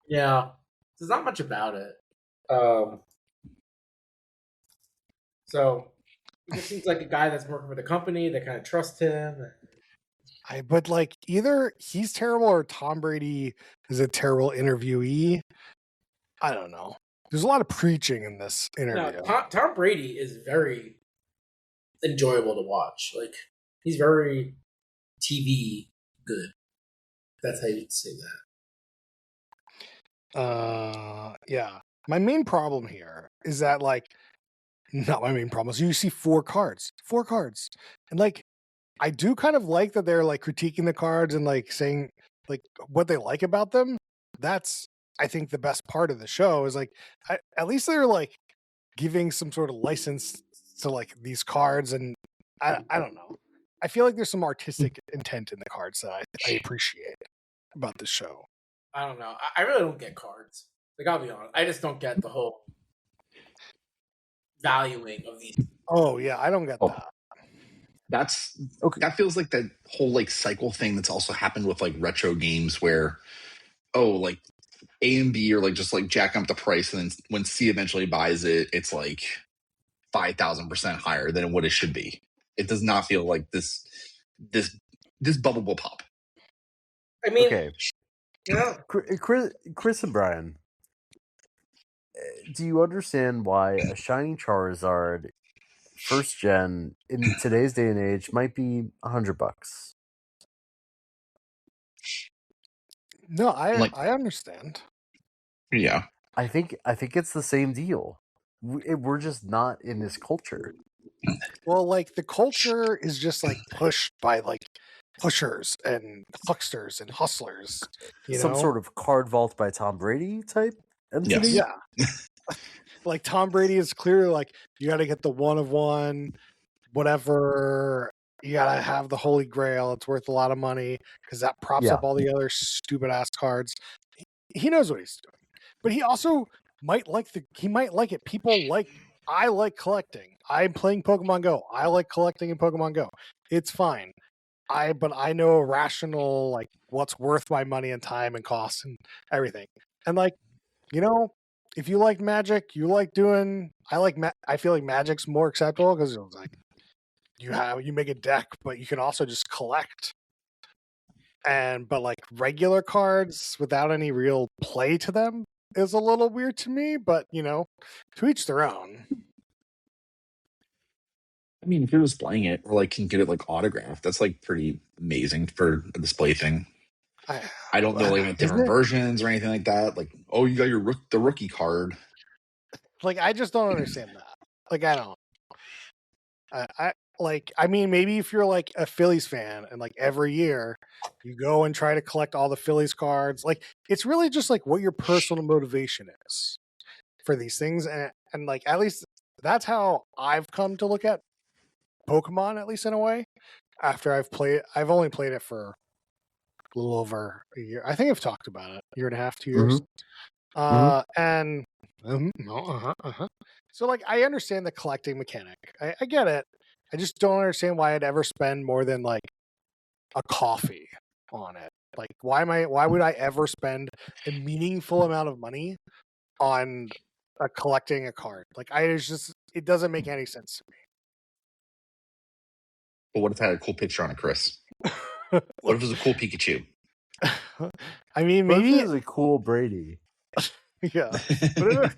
Yeah, there's not much about it. So it just seems like a guy that's working for the company. They kind of trust him. But like, either he's terrible or Tom Brady is a terrible interviewee. I don't know. There's a lot of preaching in this interview. No, Tom Brady is very enjoyable to watch. Like, he's very TV good. That's how you say that. Yeah. My main problem here is that, like, not my main problem is you see four cards, and like, I do kind of like that they're like critiquing the cards and like saying like what they like about them. That's, I think, the best part of the show is like, at least they're like giving some sort of license to like these cards, and I don't know. I feel like there's some artistic intent in the cards that I appreciate about this show. I don't know. I really don't get cards. Like, I'll be honest. I just don't get the whole valuing of these. Oh yeah, I don't get that. That's Okay. That feels like that whole like cycle thing that's also happened with like retro games where like A and B are like just like jacking up the price, and then when C eventually buys it, it's like 5,000% higher than what it should be. It does not feel like this bubble will pop. I mean, Okay. yeah. Chris and Brian, do you understand why a shiny Charizard first gen in today's day and age might be $100? No, I understand. Yeah. I think it's the same deal. We're just not in this culture. Well, like, the culture is just like pushed by like pushers and hucksters and hustlers. Some sort of card vault by Tom Brady type entity. Yes. Yeah. Like, Tom Brady is clearly like, you got to get the one of one, whatever. You got to have the Holy Grail. It's worth a lot of money because that props up all the other stupid ass cards. He knows what he's doing, but he also might like it. People like, I like collecting. I'm playing Pokemon Go. I like collecting in Pokemon Go. It's fine. But I know a rational, like, what's worth my money and time and cost and everything. And like, if you like Magic, you like doing. I feel like Magic's more acceptable because it's like you make a deck, but you can also just collect. But like regular cards without any real play to them is a little weird to me. But to each their own. I mean, if you're just playing it or like can get it like autographed, that's like pretty amazing for a display thing. I don't know like different versions or anything like that. Like, oh, you got the rookie card. Like, I just don't understand that. Like, I don't. I mean, maybe if you're like a Phillies fan and like every year you go and try to collect all the Phillies cards, like, it's really just like what your personal motivation is for these things, and like, at least that's how I've come to look at Pokemon, at least in a way. After I've only played it for a little over a year. I think I've talked about it, 1.5 years, 2 years. And So, like, I understand the collecting mechanic. I get it. I just don't understand why I'd ever spend more than like a coffee on it. Like, why would I ever spend a meaningful amount of money on collecting a card? Like, it doesn't make any sense to But what if it had a cool picture on it, Chris? me. What if it was a cool Pikachu? I mean, But maybe, it is a cool Brady. yeah. But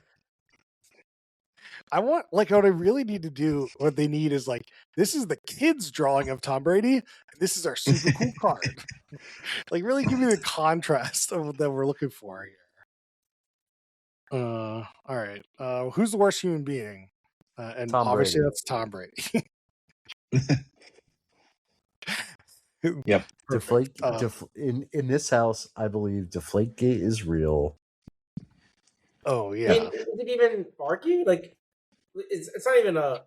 I want, like, what I really need to do, what they need is like, this is the kids' drawing of Tom Brady, and this is our super cool card. Like, really give me the contrast of that we're looking for here. All right. Who's the worst human being? And Tom obviously Brady. that's Tom Brady. Yep. Perfect. In this house, I believe Deflategate is real. Oh I yeah. mean, is it even argued? Like, it's not even a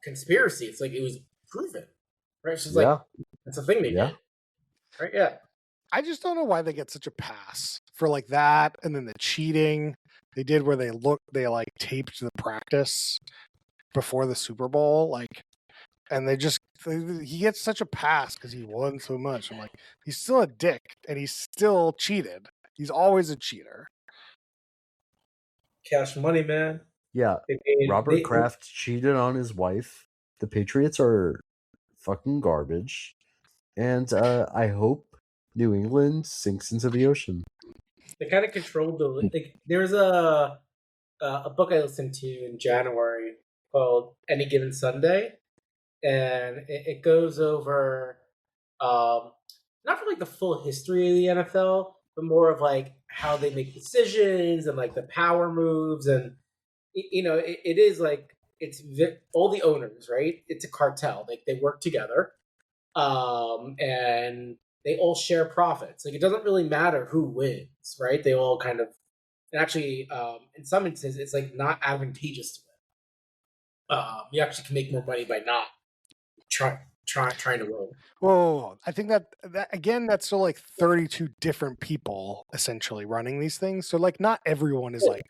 conspiracy. It's like it was proven, right? It's just like it's a thing they did, right? Yeah. I just don't know why they get such a pass for like that, and then the cheating they did where they like taped the practice before the Super Bowl, like, and he gets such a pass because he won so much. I'm like, he's still a dick, and he's still cheated. He's always a cheater. Cash money, man. Yeah. Robert Kraft cheated on his wife. The Patriots are fucking garbage. And I hope New England sinks into the ocean. They kind of controlled the like. There's a book I listened to in January called Any Given Sunday, and it goes over not for like the full history of the NFL, but more of like how they make decisions and like the power moves, and it is like all the owners, right? It's a cartel. Like they work together, and they all share profits. Like it doesn't really matter who wins, right? They all kind of, and actually, in some instances, it's like not advantageous to win. You actually can make more money by not trying to win. Whoa, I think that again, that's still like 32 different people essentially running these things. So like, not everyone is like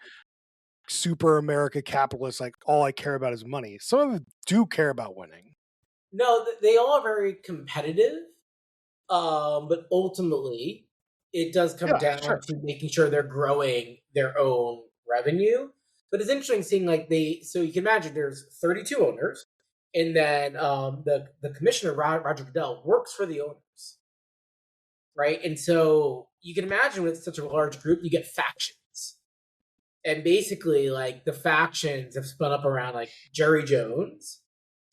super America capitalist. Like all I care about is money. Some of them do care about winning. No, they all are very competitive, but ultimately, it does come down to making sure they're growing their own revenue. But it's interesting seeing like so you can imagine there's 32 owners, and then the commissioner Roger Goodell works for the owners, right? And so you can imagine with such a large group, you get factions, and basically like the factions have spun up around like Jerry Jones,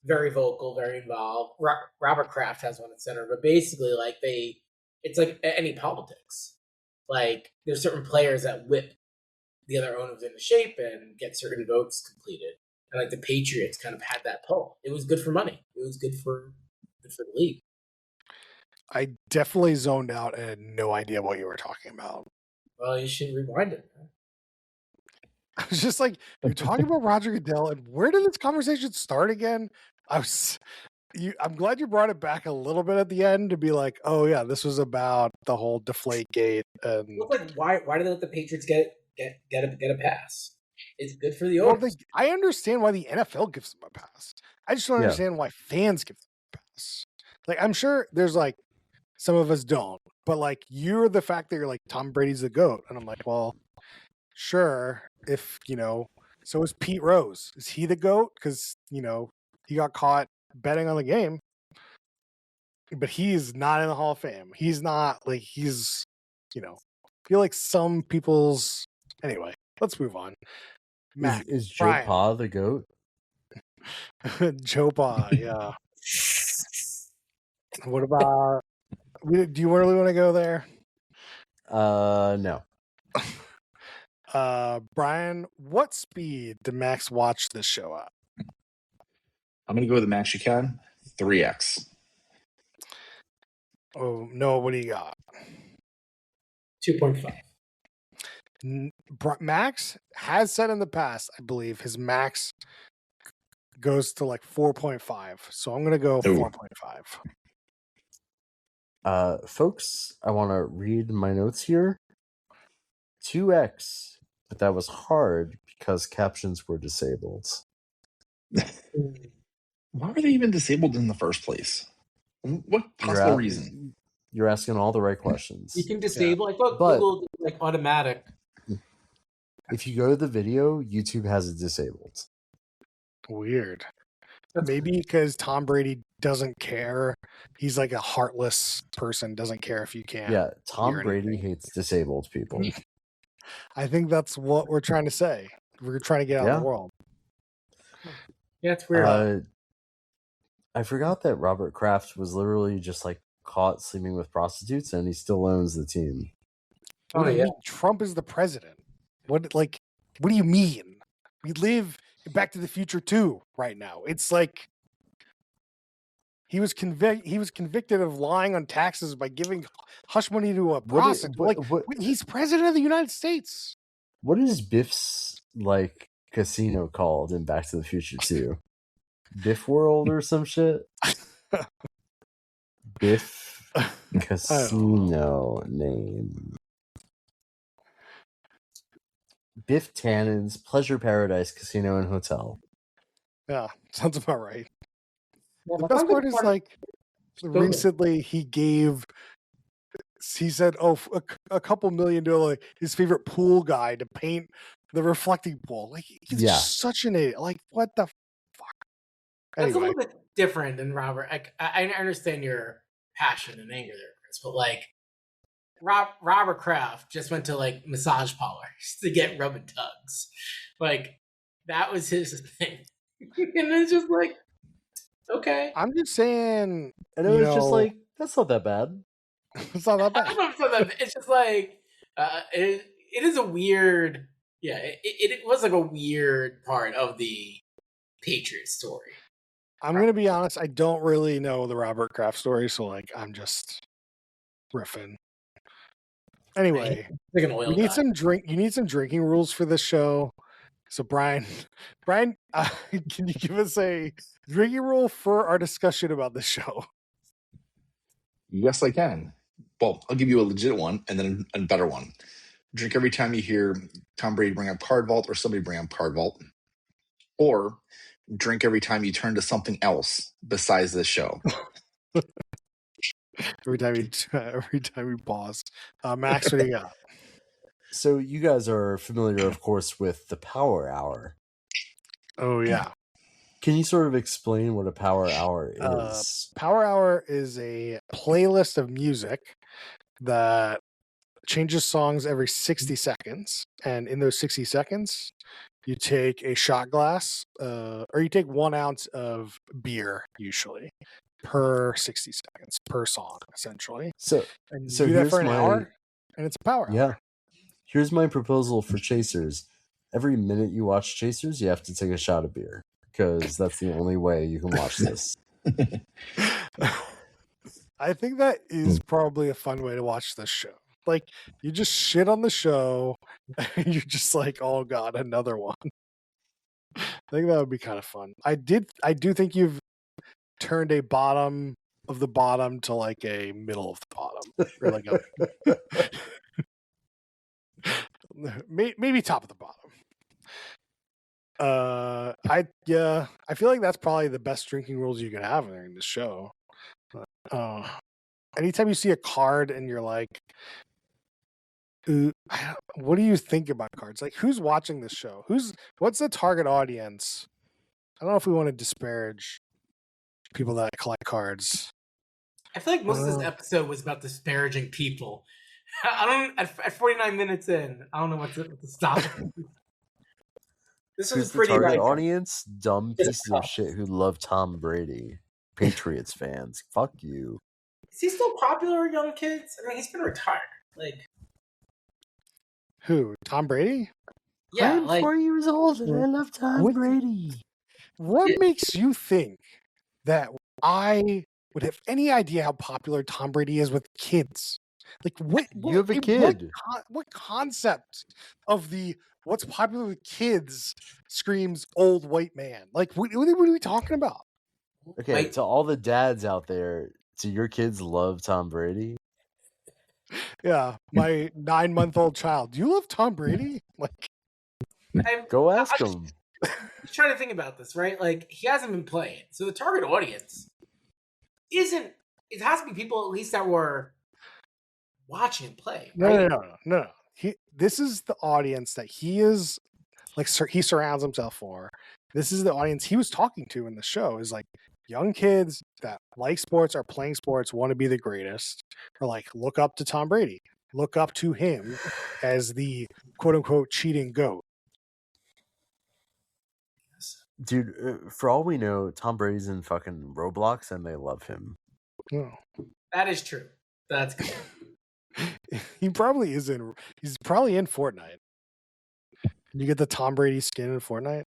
very vocal, very involved. Robert Kraft has one, etc. But basically, like it's like any politics. Like there's certain players that whip the other owners into shape and get certain votes completed. And like the Patriots kind of had that pull. It was good for money. It was good for the league. I definitely zoned out and had no idea what you were talking about. Well, you should rewind it, man. I was just like, you're talking about Roger Goodell, and where did this conversation start again? I'm glad you brought it back a little bit at the end to be like, oh yeah, this was about the whole Deflategate. And like, why did they let the Patriots get a pass? It's good for the owners. I understand why the NFL gives them a pass. I just don't understand why fans give them a pass. Like, I'm sure there's like some of us don't, but like you're the fact that you're like Tom Brady's the GOAT, and I'm like, well, sure. If so is Pete Rose. Is he the GOAT? Because he got caught betting on the game, but he's not in the Hall of Fame. He's not like he's I feel like some people's anyway. Let's move on. Matt, is Joe Pa the GOAT? Joe Pa, yeah. What about? Do you really want to go there? No. Brian, what speed did Max watch this show at? I'm going to go with the max you can, 3x. Oh, no, what do you got? 2.5. Max has said in the past, I believe, his max goes to like 4.5. So I'm going to go 4.5. Folks, I want to read my notes here. 2x but that was hard because captions were disabled. Why were they even disabled in the first place? What possible reason? You're asking all the right questions. You can disable. I thought But- Google did, like automatic. If you go to the video, YouTube has it disabled. Weird. Maybe because Tom Brady doesn't care. He's like a heartless person, doesn't care if you can't. Yeah, Tom hear Brady anything. hates disabled people. I think that's what we're trying to say. We're trying to get out of Yeah. the world. Yeah, it's weird. I forgot that Robert Kraft was literally just like caught sleeping with prostitutes, and he still owns the team. What do you yeah. mean? Trump is the president. What do you mean? We live in Back to the Future 2 right now. It's like he was convicted of lying on taxes by giving hush money to a prostitute. He's president of the United States. What is Biff's like casino called in Back to the Future 2? Biff World or some shit? Biff casino name. Biff Tannen's Pleasure Paradise Casino and Hotel. Yeah, sounds about right. Yeah, The best part is like recently he said, a couple $1 million his favorite pool guy to paint the reflecting pool. Like he's just such an idiot. Like what the fuck? That's Anyway. a little bit different than Robert. I understand your passion and anger there, Chris, but like Robert Kraft just went to like massage parlors to get rub and tugs. Like that was his thing. And it's just like, okay. I'm just saying, and it was just like, that's not that bad. It's not that bad. It's just like it is a weird, it was like a weird part of the Patriots story. I'm gonna be honest, I don't really know the Robert Kraft story, so like I'm just riffing. Anyway, like an oil you need guy. some drinking rules for this show. So Brian, can you give us a drinking rule for our discussion about this show? Yes, I can. Well, I'll give you a legit one and then a better one. Drink every time you hear Tom Brady bring up Card Vault or somebody bring up Card Vault. Or drink every time you turn to something else besides this show. every time you pause. Max, what do you got? So you guys are familiar, of course, with the Power Hour. Oh yeah. Can you sort of explain what a Power Hour is? Power Hour is a playlist of music that changes songs every 60 seconds. And in those 60 seconds, you take a shot glass, or you take 1 ounce of beer, usually, per 60 seconds, per song, essentially. So you do that for an hour, and it's a Power Hour. Yeah. Here's my proposal for Chasers. Every minute you watch Chasers, you have to take a shot of beer, because that's the only way you can watch this. I think that is probably a fun way to watch this show. Like, you just shit on the show, and you're just like, oh god, another one. I think that would be kind of fun. I do think you've turned a bottom of the bottom to like a middle of the bottom, or like a maybe top of the bottom. I feel like that's probably the best drinking rules you can have during the show. Anytime you see a card and you're like, what do you think about cards? Like, who's watching this show? What's the target audience? I don't know if we want to disparage people that collect cards. I feel like most of this episode was about disparaging people. At 49 minutes in, I don't know what to stop. This was pretty target audience, dumb pieces of shit who love Tom Brady. Patriots fans. Fuck you. Is he still popular with young kids? I mean, he's been retired. Like, who? Tom Brady? Yeah, I'm like 4 years old and I love Tom Brady. What makes you think that I would have any idea how popular Tom Brady is with kids? Like, what you have a kid? What concept of the what's popular with kids screams old white man? Like, what are we talking about? Okay, to all the dads out there, do your kids love Tom Brady? Yeah, my 9-month-old child. Do you love Tom Brady? Like, Go ask him. Just trying to think about this, right? Like, he hasn't been playing, so the target audience isn't. It has to be people at least that were watching him play, right? No. This is the audience that he is like. He surrounds himself for. This is the audience he was talking to in the show. Is like young kids that like sports, are playing sports, want to be the greatest, or like look up to Tom Brady, look up to him as the quote unquote cheating GOAT. Dude, for all we know, Tom Brady's in fucking Roblox and they love him. Oh. That is true. That's good. He probably is in. He's probably in Fortnite. You get the Tom Brady skin in Fortnite.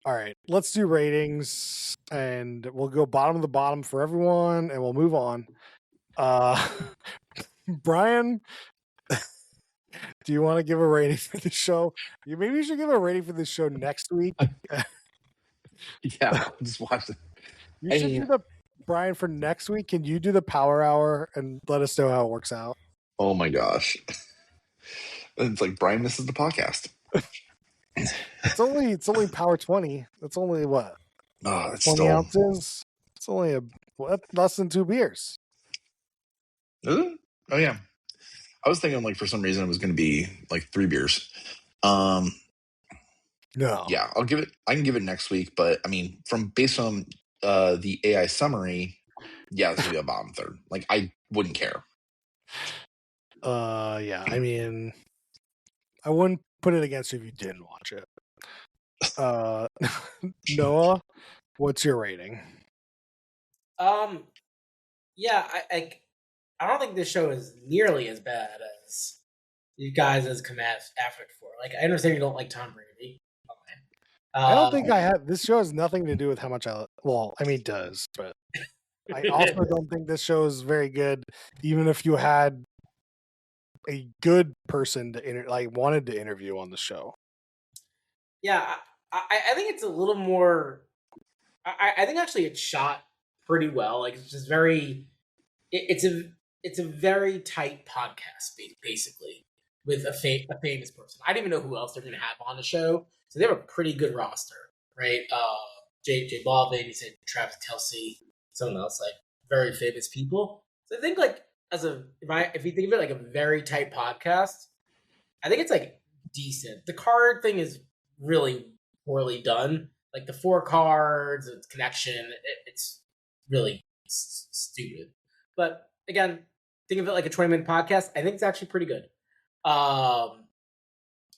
All right, let's do ratings, and we'll go bottom of the bottom for everyone, and we'll move on. Brian, do you want to give a rating for the show? Maybe you should give a rating for the show next week. Yeah, just watch it. You should do the Brian for next week. Can you do the Power Hour and let us know how it works out? Oh my gosh. It's like Brian misses the podcast. It's only Power 20. That's only what? Oh, it's 20 still ounces. It's only less than 2 beers. Is it? Oh yeah. I was thinking like for some reason it was gonna be like 3 beers. No. Yeah, I can give it next week, but I mean based on the AI summary, yeah, it's gonna be a bottom third. Like I wouldn't care. Yeah. I mean, I wouldn't put it against you if you didn't watch it. Noah, what's your rating? Yeah, I don't think this show is nearly as bad as you guys has come after it for. Like, I understand you don't like Tom Brady. I don't think I have. This show has nothing to do with how much I. Well, I mean, it does, but I also don't think this show is very good. Even if you had a good person to wanted to interview on the show. Yeah, I think it's a little more. I think actually it's shot pretty well. Like, it's just very. It's a very tight podcast, basically, with a famous person. I don't even know who else they're going to have on the show. So they have a pretty good roster, right? J Balvin, you said Travis Kelsey, someone else, like very famous people. So I think like if you think of it like a very tight podcast, I think it's like decent. The card thing is really poorly done. Like the 4 cards, its connection, it's really stupid. But again, think of it like a 20-minute podcast. I think it's actually pretty good.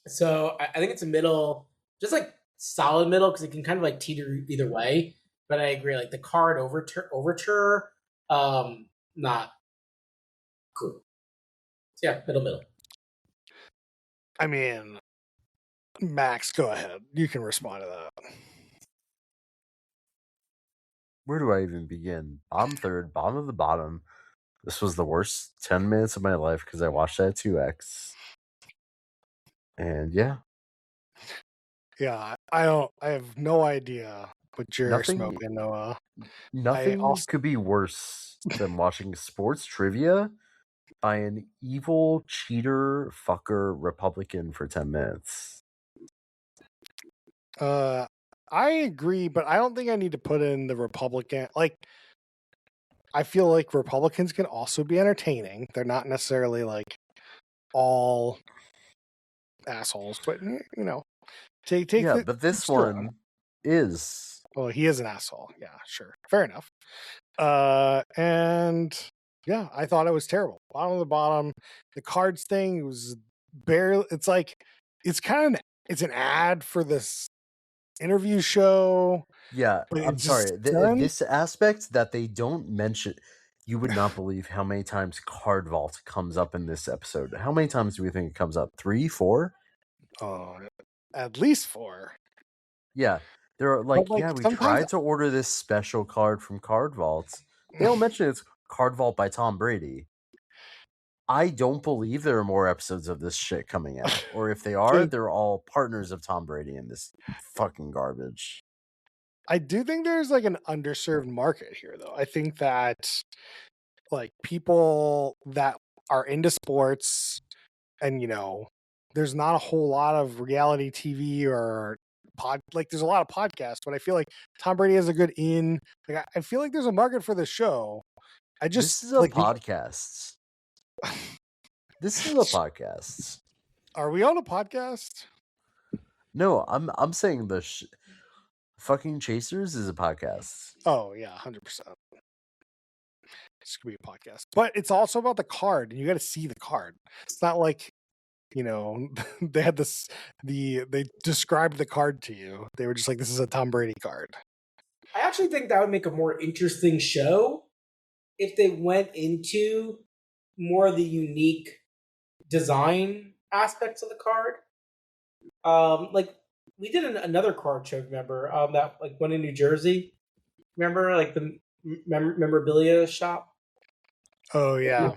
So I think it's a middle, just like solid middle, because it can kind of like teeter either way. But I agree, like the card overture, not cool. So yeah, middle. I mean, Max, go ahead. You can respond to that. Where do I even begin? Bottom third, bottom of the bottom. This was the worst 10 minutes of my life because I watched that 2X. And yeah. Yeah, I have no idea what you're smoking, Noah. Nothing could be worse than watching sports trivia by an evil cheater fucker Republican for 10 minutes. I agree, but I don't think I need to put in the Republican. Like, I feel like Republicans can also be entertaining. They're not necessarily like all assholes, but you know, take. Yeah, but this one is. Well, he is an asshole. Yeah, sure, fair enough. And yeah, I thought it was terrible. Bottom of the bottom. The cards thing was barely. It's like it's an ad for this interview show. Yeah, I'm sorry. This aspect that they don't mention, you would not believe how many times Card Vault comes up in this episode. How many times do we think it comes up? 3, 4? Oh, at least 4. Yeah, they're like, yeah, we tried to order this special card from Card Vault. They don't mention it's Card Vault by Tom Brady. I don't believe there are more episodes of this shit coming out. Or if they are, they're all partners of Tom Brady in this fucking garbage. I do think there's like an underserved market here, though. I think that like people that are into sports and, you know, there's not a whole lot of reality TV or there's a lot of podcasts, but I feel like Tom Brady has a good in. Like I feel like there's a market for the show. I just This is a like podcast. This is a podcast. Are we on a podcast? No, I'm saying fucking Chasers is a podcast. Oh yeah, 100%. This could be a podcast, but it's also about the card, and you got to see the card. It's not like they had they described the card to you. They were just like, this is a Tom Brady card. I actually think that would make a more interesting show if they went into more of the unique design aspects of the card. Like we did another card show, remember? That like went in New Jersey. Remember, like the memorabilia shop. Oh yeah.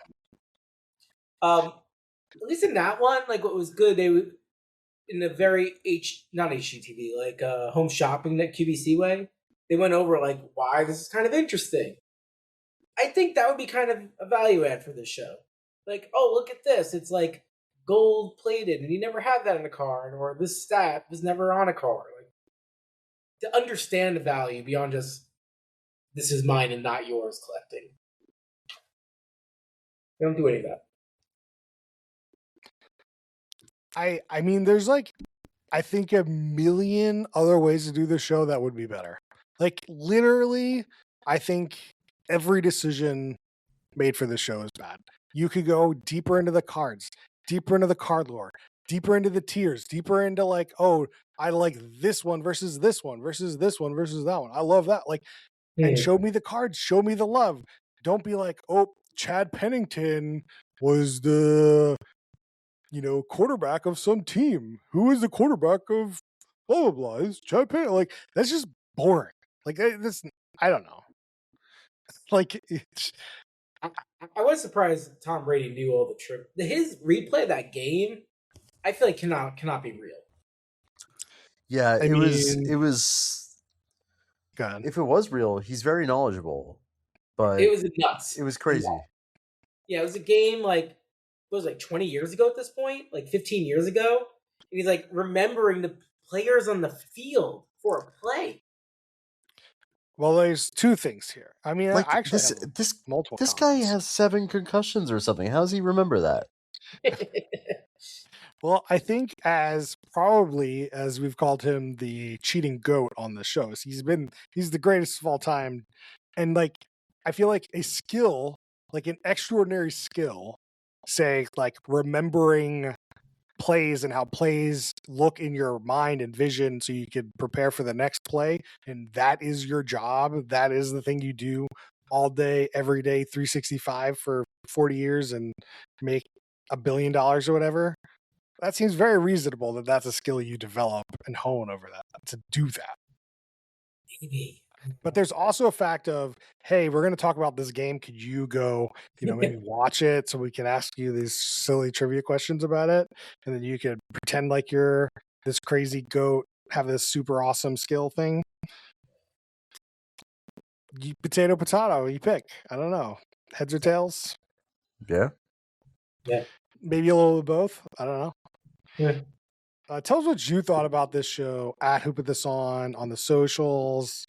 At least in that one, like what was good, they would in a very not HGTV, like home shopping that QVC way. They went over like why this is kind of interesting. I think that would be kind of a value add for this show. Like, oh, look at this. It's like gold plated, and you never had that in a card, or this stat was never on a card. Like, to understand the value beyond just this is mine and not yours collecting. They don't do any of that. I mean, there's like, I think a million other ways to do the show that would be better. Like literally, I think every decision made for this show is bad. You could go deeper into the cards, deeper into the card lore, deeper into the tiers, deeper into like, oh, I like this one versus this one versus this one versus that one. I love that. Like, and show me the cards, show me the love. Don't be like, oh, Chad Pennington was the quarterback of some team. Who is the quarterback of blah blah blah? Is Chad Pennington? Like, that's just boring. Like this, I don't know. Like I was surprised Tom Brady knew all the tricks. His replay of that game, I feel like cannot be real. Yeah, it was. God. If it was real, he's very knowledgeable, but It was nuts. It was crazy. Yeah, it was a game like 20 years ago at this point, like 15 years ago, and he's like remembering the players on the field for a play. Well, there's two things here. I mean, Like I actually this multiple. This guy has 7 concussions or something. How does he remember that? Well, I think as we've called him the cheating goat on the shows, he's the greatest of all time. And like, I feel like a skill, like an extraordinary skill, say like remembering plays and how plays look in your mind and vision so you could prepare for the next play. And that is your job. That is the thing you do all day, every day, 365 for 40 years and make $1 billion or whatever. That seems very reasonable that that's a skill you develop and hone over that to do that. Maybe. But there's also a fact of, hey, we're going to talk about this game. Could you go, maybe watch it so we can ask you these silly trivia questions about it? And then you could pretend like you're this crazy goat, have this super awesome skill thing. Potato, you pick. I don't know. Heads or tails? Yeah. Yeah. Maybe a little of both. I don't know. Yeah. Tell us what you thought about this show at Who Put This on the socials.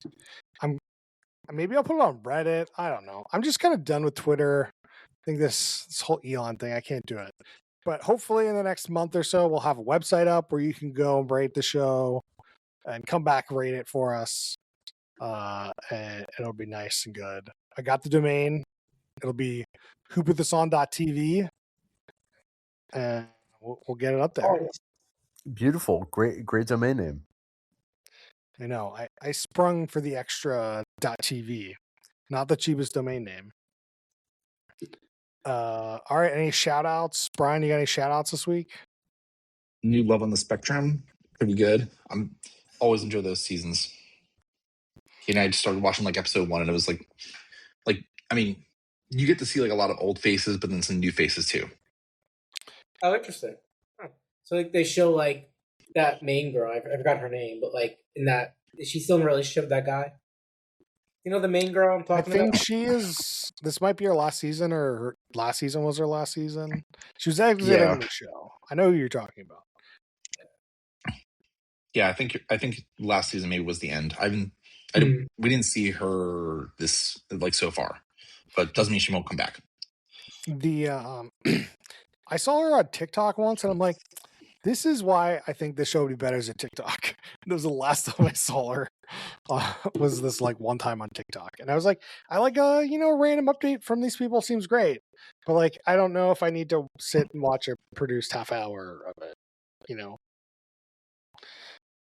Maybe I'll put it on Reddit. I don't know. I'm just kind of done with Twitter. I think this whole Elon thing, I can't do it. But hopefully in the next month or so, we'll have a website up where you can go and rate the show and come back and rate it for us. And it'll be nice and good. I got the domain. It'll be whoputthison.tv. And we'll get it up there. Oh, Beautiful. Great domain name. I know. I sprung for the extra .tv, not the cheapest domain name. All right. Any shout outs? Brian, you got any shout outs this week? New Love on the Spectrum, pretty good. I'm always enjoy those seasons. And I just started watching like episode 1, and it was like I mean, you get to see like a lot of old faces, but then some new faces too. Oh, interesting. Huh. So like they show like that main girl. I forgot her name, but like in that, is she still in a relationship with that guy? You know the main girl I'm I talking think about? she is. This might be her last season, or her last season was her last season. She was exiting the show. I know who you're talking about. Yeah, I think last season maybe was the end. We didn't see her this like so far, but doesn't mean she won't come back. The I saw her on TikTok once, and I'm like, this is why I think this show would be better as a TikTok. It was the last time I saw her. Was this like one time on TikTok, and I was like, I like a random update from these people seems great, but like I don't know if I need to sit and watch a produced half hour of it.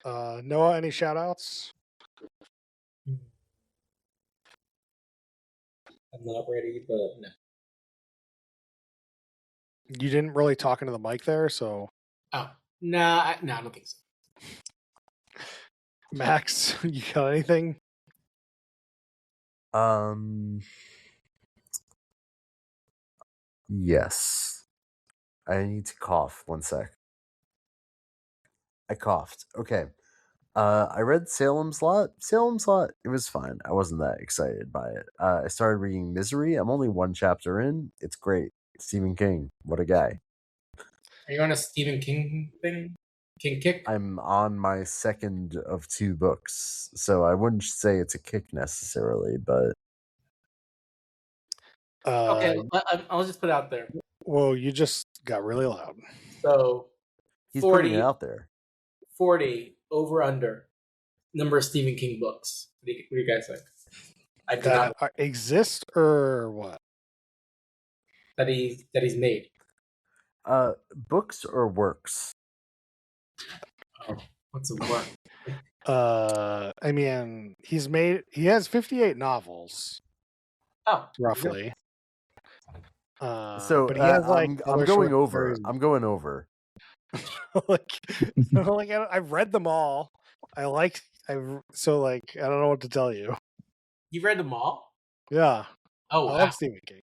Noah, any shout outs? I'm not ready, but no. You didn't really talk into the mic there, so. Oh, nah, I don't think so. Max, you got anything? Yes. I need to cough. 1 sec. I coughed. Okay. I read Salem's Lot. It was fine. I wasn't that excited by it. I started reading Misery. I'm only 1 chapter in. It's great. Stephen King. What a guy. Are you on a Stephen King thing? King kick? I'm on my 2nd of 2 books, so I wouldn't say it's a kick necessarily, but Okay, I'll just put it out there. Well, you just got really loud. So he's 40, putting it out there. 40 over under number of Stephen King books. What do you guys think? I do That not exist or what? that he's made. Books or works? Oh, what's a work? I mean, he has 58 novels. Oh, roughly. So but he has like I'm going over. I'm going over. I've read them all. I don't know what to tell you. You read them all? Yeah. Oh, I love Stephen King.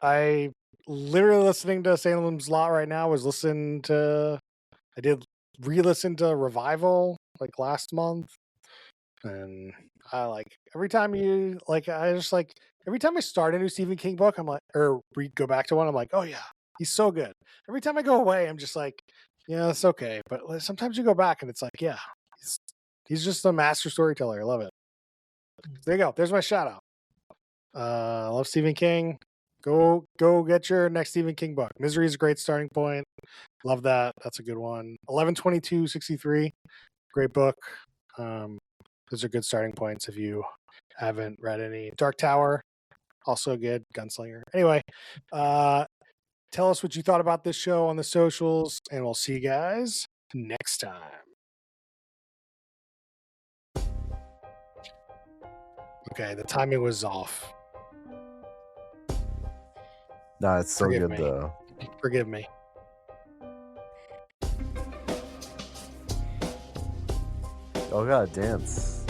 I literally listening to Salem's Lot right now. I did re-listen to Revival like last month, and I like every time every time I start a new Stephen King book, I'm like, or go back to one, I'm like, oh yeah, he's so good. Every time I go away, I'm just like, yeah, it's okay. But sometimes you go back and it's like, yeah, he's just a master storyteller. I love it. There you go. There's my shout out. I love Stephen King. Go get your next Stephen King book. Misery is a great starting point. Love that. That's a good one. 11/22/63, great book. Those are good starting points if you haven't read any. Dark Tower, also good. Gunslinger. Anyway, tell us what you thought about this show on the socials, and we'll see you guys next time. Okay, the timing was off. No, it's so good though. Forgive me. Oh god, dance.